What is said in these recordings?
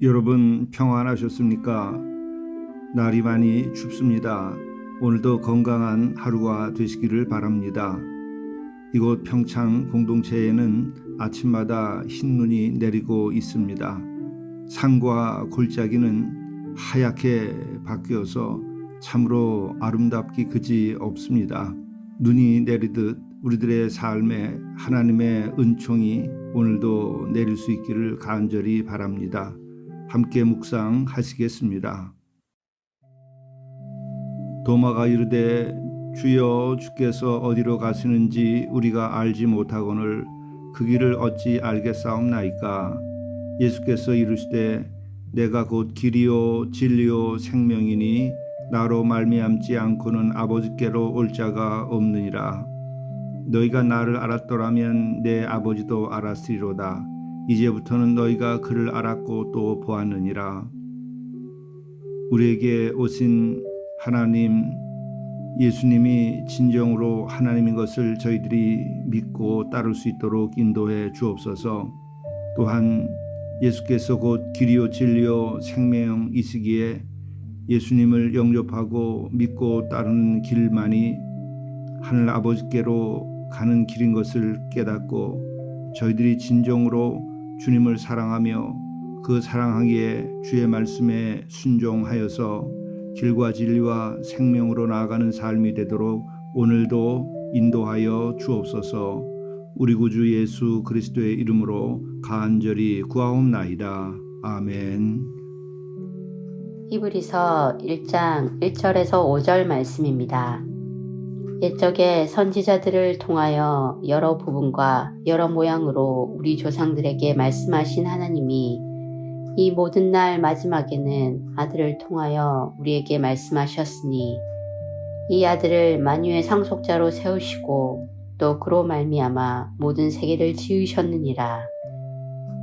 여러분 평안하셨습니까? 날이 많이 춥습니다. 오늘도 건강한 하루가 되시기를 바랍니다. 이곳 평창 공동체에는 아침마다 흰눈이 내리고 있습니다. 산과 골짜기는 하얗게 바뀌어서 참으로 아름답기 그지 없습니다. 눈이 내리듯 우리들의 삶에 하나님의 은총이 오늘도 내릴 수 있기를 간절히 바랍니다. 함께 묵상하시겠습니다. 도마가 이르되 주여 주께서 어디로 가시는지 우리가 알지 못하거늘 그 길을 어찌 알겠사옵나이까. 예수께서 이르시되 내가 곧 길이요 진리요 생명이니 나로 말미암지 않고는 아버지께로 올 자가 없느니라. 너희가 나를 알았더라면 내 아버지도 알았으리로다. 이제부터는 너희가 그를 알았고 또 보았느니라. 우리에게 오신 하나님, 예수님이 진정으로 하나님인 것을 저희들이 믿고 따를 수 있도록 인도해 주옵소서. 또한 예수께서 곧 길이요 진리요 생명이시기에 예수님을 영접하고 믿고 따르는 길만이 하늘 아버지께로 가는 길인 것을 깨닫고 저희들이 진정으로 주님을 사랑하며 그 사랑하기에 주의 말씀에 순종하여서 길과 진리와 생명으로 나아가는 삶이 되도록 오늘도 인도하여 주옵소서. 우리 구주 예수 그리스도의 이름으로 간절히 구하옵나이다. 아멘. 히브리서 1장 1절에서 5절 말씀입니다. 옛적에 선지자들을 통하여 여러 부분과 여러 모양으로 우리 조상들에게 말씀하신 하나님이 이 모든 날 마지막에는 아들을 통하여 우리에게 말씀하셨으니 이 아들을 만유의 상속자로 세우시고 또 그로 말미암아 모든 세계를 지으셨느니라.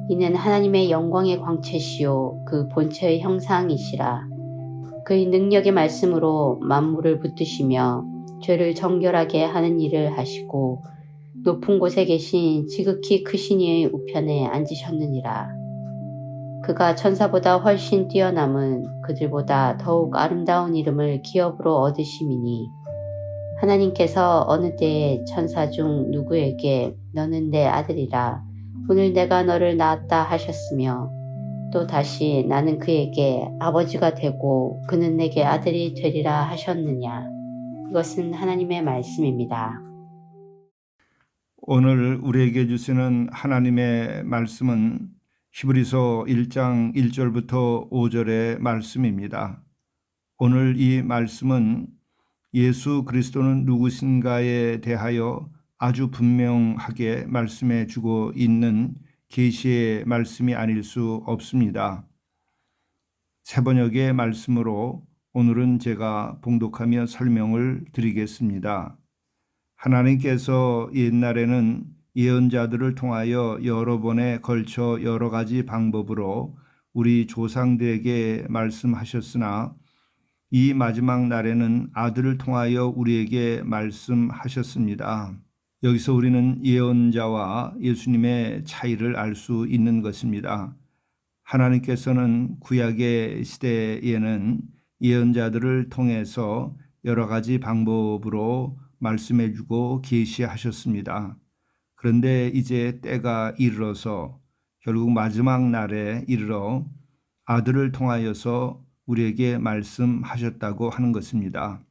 이는 하나님의 영광의 광채시요 그 본체의 형상이시라. 그의 능력의 말씀으로 만물을 붙드시며 죄를 정결하게 하는 일을 하시고 높은 곳에 계신 지극히 크신 이의 우편에 앉으셨느니라. 그가 천사보다 훨씬 뛰어남은 그들보다 더욱 아름다운 이름을 기업으로 얻으심이니 하나님께서 어느 때에 천사 중 누구에게 너는 내 아들이라 오늘 내가 너를 낳았다 하셨으며 또 다시 나는 그에게 아버지가 되고 그는 내게 아들이 되리라 하셨느냐. 이것은 하나님의 말씀입니다. 오늘 우리에게 주시는 하나님의 말씀은 히브리서 1장 1절부터 5절의 말씀입니다. 오늘 이 말씀은 예수 그리스도는 누구신가에 대하여 아주 분명하게 말씀해 주고 있는 계시의 말씀이 아닐 수 없습니다. 새 번역의 말씀으로 오늘은 제가 봉독하며 설명을 드리겠습니다. 하나님께서 옛날에는 예언자들을 통하여 여러 번에 걸쳐 여러 가지 방법으로 우리 조상들에게 말씀하셨으나 이 마지막 날에는 아들을 통하여 우리에게 말씀하셨습니다. 여기서 우리는 예언자와 예수님의 차이를 알 수 있는 것입니다. 하나님께서는 구약의 시대에는 예언자들을 통해서 여러 가지 방법으로 말씀해 주고 계시하셨습니다. 그런데 이제 때가 이르러서 결국 마지막 날에 이르러 아들을 통하여서 우리에게 말씀하셨다고 하는 것입니다.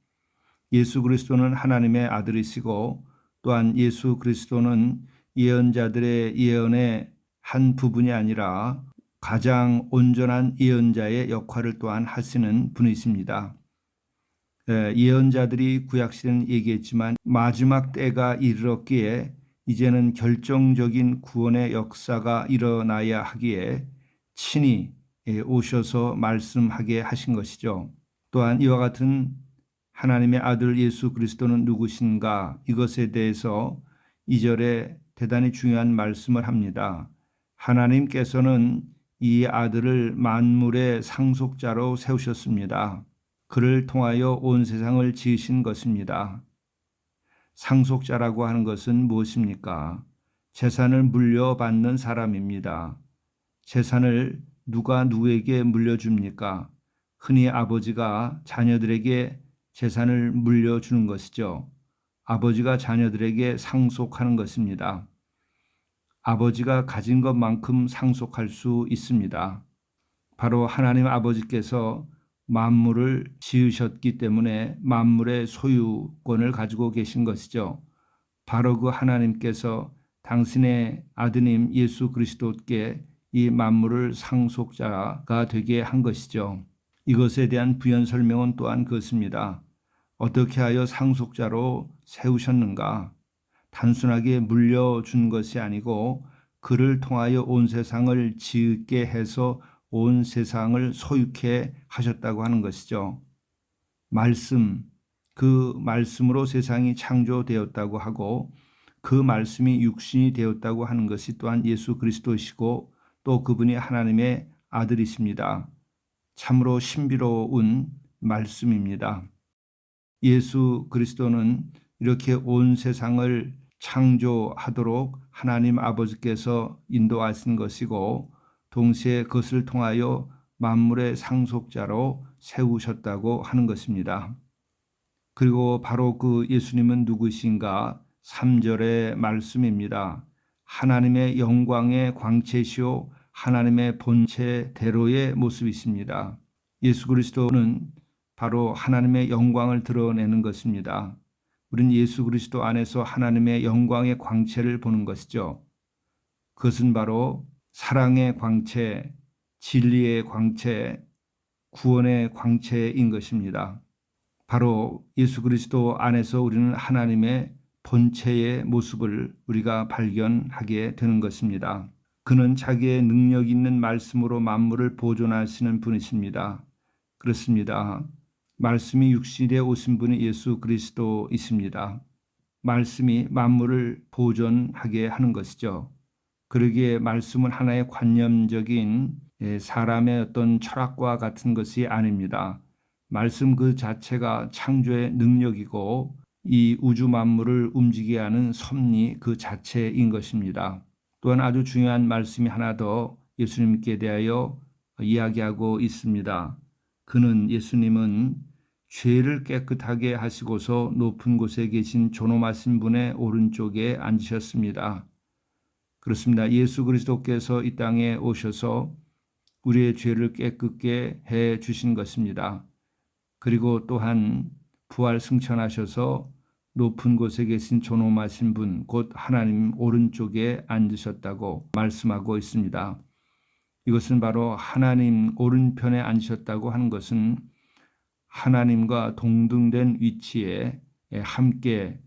예수 그리스도는 하나님의 아들이시고 또한 예수 그리스도는 예언자들의 예언의 한 부분이 아니라 가장 온전한 예언자의 역할을 또한 하시는 분이십니다. 예언자들이 구약시대는 얘기했지만 마지막 때가 이르렀기에 이제는 결정적인 구원의 역사가 일어나야 하기에 친히 오셔서 말씀하게 하신 것이죠. 또한 이와 같은 하나님의 아들 예수 그리스도는 누구신가 이것에 대해서 2절에 대단히 중요한 말씀을 합니다. 하나님께서는 이 아들을 만물의 상속자로 세우셨습니다. 그를 통하여 온 세상을 지으신 것입니다. 상속자라고 하는 것은 무엇입니까? 재산을 물려받는 사람입니다. 재산을 누가 누구에게 물려줍니까? 흔히 아버지가 자녀들에게 재산을 물려주는 것이죠. 아버지가 자녀들에게 상속하는 것입니다. 아버지가 가진 것만큼 상속할 수 있습니다. 바로 하나님 아버지께서 만물을 지으셨기 때문에 만물의 소유권을 가지고 계신 것이죠. 바로 그 하나님께서 당신의 아드님 예수 그리스도께 이 만물을 상속자가 되게 한 것이죠. 이것에 대한 부연 설명은 또한 그렇습니다. 어떻게 하여 상속자로 세우셨는가? 단순하게 물려준 것이 아니고 그를 통하여 온 세상을 지으게 해서 온 세상을 소유케 하셨다고 하는 것이죠. 말씀, 그 말씀으로 세상이 창조되었다고 하고 그 말씀이 육신이 되었다고 하는 것이 또한 예수 그리스도시고 또 그분이 하나님의 아들이십니다. 참으로 신비로운 말씀입니다. 예수 그리스도는 이렇게 온 세상을 창조하도록 하나님 아버지께서 인도하신 것이고 동시에 그것을 통하여 만물의 상속자로 세우셨다고 하는 것입니다. 그리고 바로 그 예수님은 누구신가? 3절의 말씀입니다. 하나님의 영광의 광채시요 하나님의 본체대로의 모습이십니다. 예수 그리스도는 바로 하나님의 영광을 드러내는 것입니다. 우리는 예수 그리스도 안에서 하나님의 영광의 광채를 보는 것이죠. 그것은 바로 사랑의 광채, 진리의 광채, 구원의 광채인 것입니다. 바로 예수 그리스도 안에서 우리는 하나님의 본체의 모습을 우리가 발견하게 되는 것입니다. 그는 자기의 능력 있는 말씀으로 만물을 보존하시는 분이십니다. 그렇습니다. 말씀이 육신이 되어 오신 분이 예수 그리스도이십니다. 말씀이 만물을 보존하게 하는 것이죠. 그러기에 말씀은 하나의 관념적인 사람의 어떤 철학과 같은 것이 아닙니다. 말씀 그 자체가 창조의 능력이고 이 우주 만물을 움직이게 하는 섭리 그 자체인 것입니다. 또한 아주 중요한 말씀이 하나 더 예수님께 대하여 이야기하고 있습니다. 예수님은 죄를 깨끗하게 하시고서 높은 곳에 계신 존엄하신 분의 오른쪽에 앉으셨습니다. 그렇습니다. 예수 그리스도께서 이 땅에 오셔서 우리의 죄를 깨끗게 해 주신 것입니다. 그리고 또한 부활 승천하셔서 높은 곳에 계신 존엄하신 분, 곧 하나님 오른쪽에 앉으셨다고 말씀하고 있습니다. 이것은 바로 하나님 오른편에 앉으셨다고 하는 것은 하나님과 동등된 위치에 함께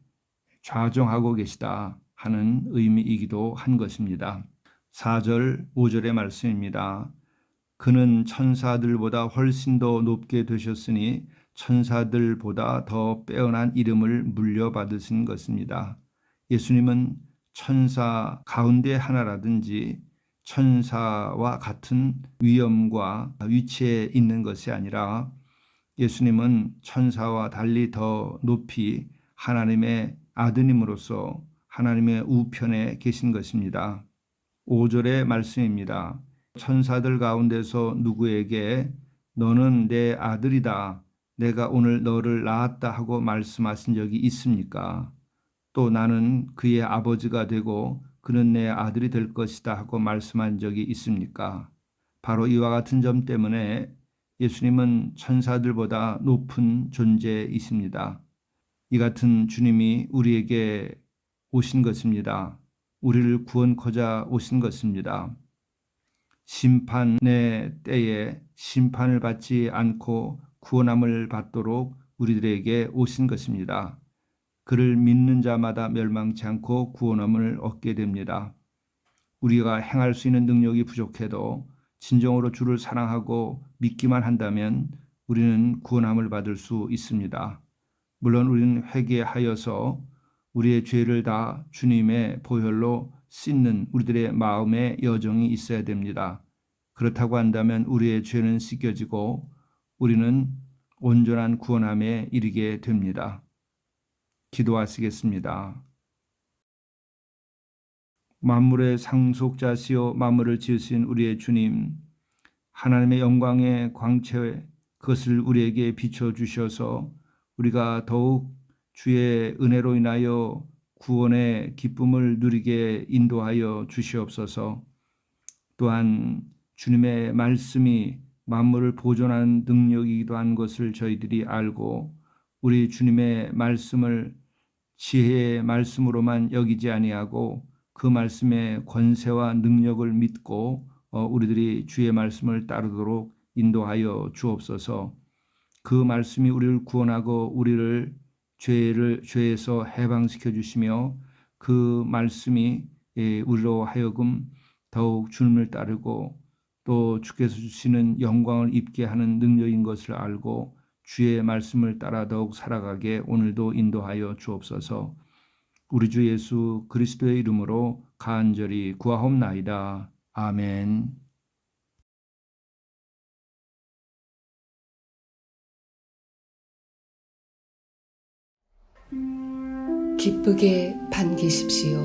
좌정하고 계시다 하는 의미이기도 한 것입니다. 4절, 5절의 말씀입니다. 그는 천사들보다 훨씬 더 높게 되셨으니 천사들보다 더 빼어난 이름을 물려받으신 것입니다. 예수님은 천사 가운데 하나라든지 천사와 같은 위엄과 위치에 있는 것이 아니라 예수님은 천사와 달리 더 높이 하나님의 아드님으로서 하나님의 우편에 계신 것입니다. 5절의 말씀입니다. 천사들 가운데서 누구에게 너는 내 아들이다. 내가 오늘 너를 낳았다 하고 말씀하신 적이 있습니까? 또 나는 그의 아버지가 되고 그는 내 아들이 될 것이다 하고 말씀한 적이 있습니까? 바로 이와 같은 점 때문에 예수님은 천사들보다 높은 존재이십니다. 이 같은 주님이 우리에게 오신 것입니다. 우리를 구원코자 오신 것입니다. 심판의 때에 심판을 받지 않고 구원함을 받도록 우리들에게 오신 것입니다. 그를 믿는 자마다 멸망치 않고 구원함을 얻게 됩니다. 우리가 행할 수 있는 능력이 부족해도 진정으로 주를 사랑하고 믿기만 한다면 우리는 구원함을 받을 수 있습니다. 물론 우리는 회개하여서 우리의 죄를 다 주님의 보혈로 씻는 우리들의 마음의 여정이 있어야 됩니다. 그렇다고 한다면 우리의 죄는 씻겨지고 우리는 온전한 구원함에 이르게 됩니다. 기도하시겠습니다. 만물의 상속자시요 만물을 지으신 우리의 주님, 하나님의 영광의 광채 그것을 우리에게 비춰 주셔서 우리가 더욱 주의 은혜로 인하여 구원의 기쁨을 누리게 인도하여 주시옵소서. 또한 주님의 말씀이 만물을 보존하는 능력이기도 한 것을 저희들이 알고 우리 주님의 말씀을 지혜의 말씀으로만 여기지 아니하고 그 말씀의 권세와 능력을 믿고 우리들이 주의 말씀을 따르도록 인도하여 주옵소서. 그 말씀이 우리를 구원하고 우리를 죄에서 해방시켜 주시며 그 말씀이 우리로 하여금 더욱 주님을 따르고 또 주께서 주시는 영광을 입게 하는 능력인 것을 알고 주의 말씀을 따라 더욱 살아가게 오늘도 인도하여 주옵소서. 우리 주 예수 그리스도의 이름으로 간절히 구하옵나이다. 아멘. 기쁘게 반기십시오.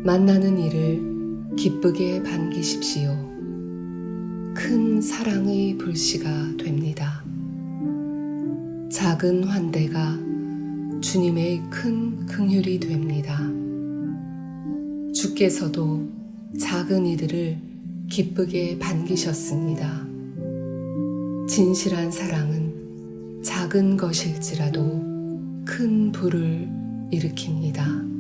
만나는 이를 기쁘게 반기십시오. 큰 사랑의 불씨가 됩니다. 작은 환대가 주님의 큰 긍휼이 됩니다. 주께서도 작은 이들을 기쁘게 반기셨습니다. 진실한 사랑은 작은 것일지라도 큰 불을 일으킵니다.